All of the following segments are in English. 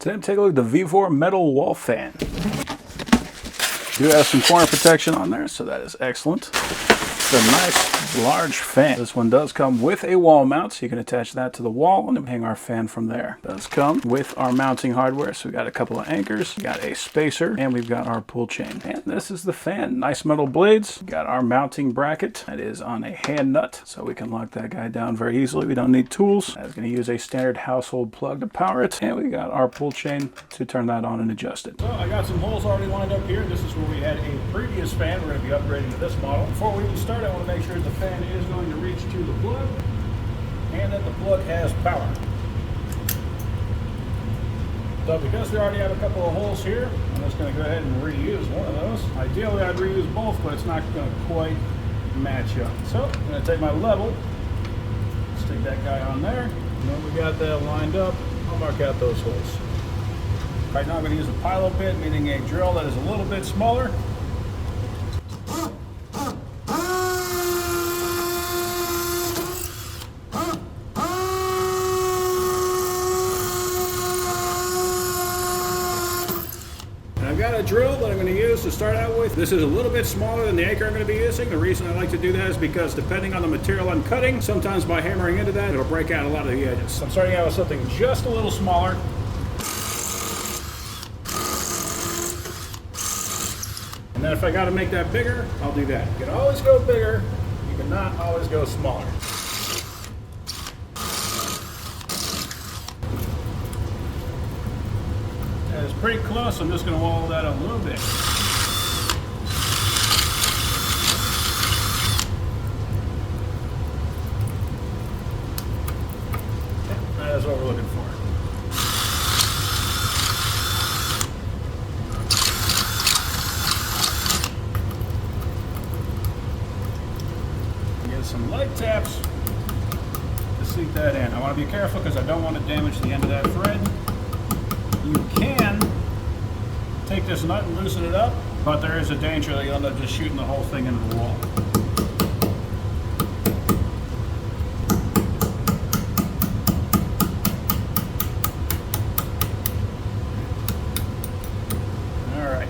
Today I'm taking a look at the VEVOR metal wall fan. Do have some corner protection on there, so that is excellent. It's a nice large fan. This one does come with a wall mount, so you can attach that to the wall and then hang our fan from there. It does come with our mounting hardware, so we got a couple of anchors, we got a spacer, and we've got our pull chain. And this is the fan. Nice metal blades. We got our mounting bracket. That is on a hand nut, so we can lock that guy down very easily. We don't need tools. I was going to use a standard household plug to power it. And we got our pull chain to turn that on and adjust it. So I got some holes already lined up here. This is where we had a previous fan. We're going to be upgrading to this model. Before we even start, I want to make sure the fan is going to reach to the plug and that the plug has power. So because we already have a couple of holes here, I'm just going to go ahead and reuse one of those. Ideally I'd reuse both, but it's not going to quite match up. So I'm going to take my level, stick that guy on there, and when we got that lined up, I'll mark out those holes. Right now I'm going to use a pilot bit, meaning a drill that is a little bit smaller. I've got a drill that I'm going to use to start out with. This is a little bit smaller than the anchor I'm going to be using. The reason I like to do that is because depending on the material I'm cutting, sometimes by hammering into that, it'll break out a lot of the edges. So I'm starting out with something just a little smaller. And then if I got to make that bigger, I'll do that. You can always go bigger, you cannot always go smaller. It's pretty close. I'm just going to wall that a little bit. That is what we're looking for. Get some light taps to seat that in. I want to be careful because I don't want to damage the end of that thread. You can take this nut and loosen it up, but there is a danger that you'll end up just shooting the whole thing into the wall. All right.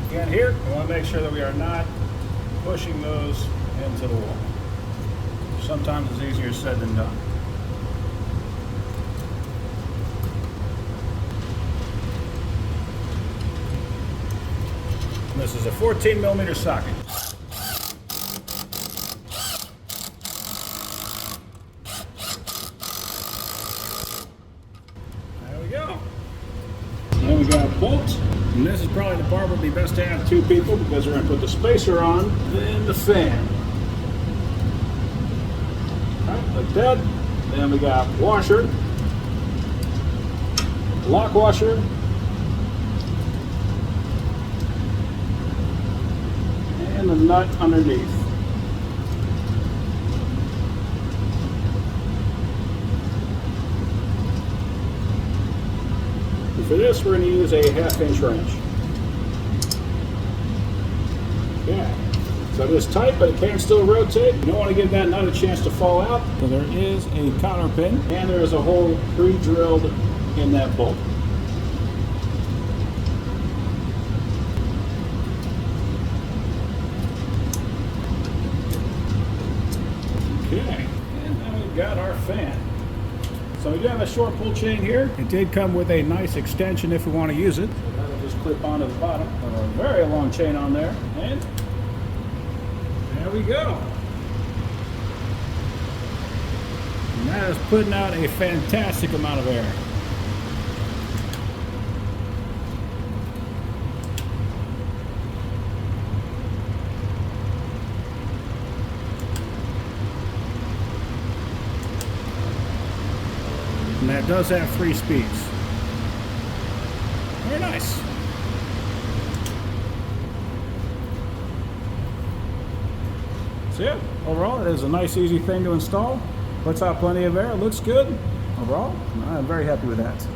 Again, here, we want to make sure that we are not pushing those into the wall. Sometimes it's easier said than done. This is a 14mm socket. There we go. Then we got a bolt. And this is probably the part where it'd be best to have two people because we're going to put the spacer on, then the fan. Alright, like that. Then we got washer, lock washer, and the nut underneath. And for this, we're going to use a 1/2" wrench. Okay. So it is tight, but it can still rotate. You don't want to give that nut a chance to fall out. So there is a counter pin, and there is a hole pre-drilled in that bolt. Okay, and then we've got our fan. So we do have a short pull chain here. It did come with a nice extension if we want to use it. So that'll just clip onto the bottom. A very long chain on there, and there we go. And that is putting out a fantastic amount of air. And that does have 3 speeds. Very nice. So yeah, overall it is a nice easy thing to install. Puts out plenty of air, looks good. Overall, I'm very happy with that.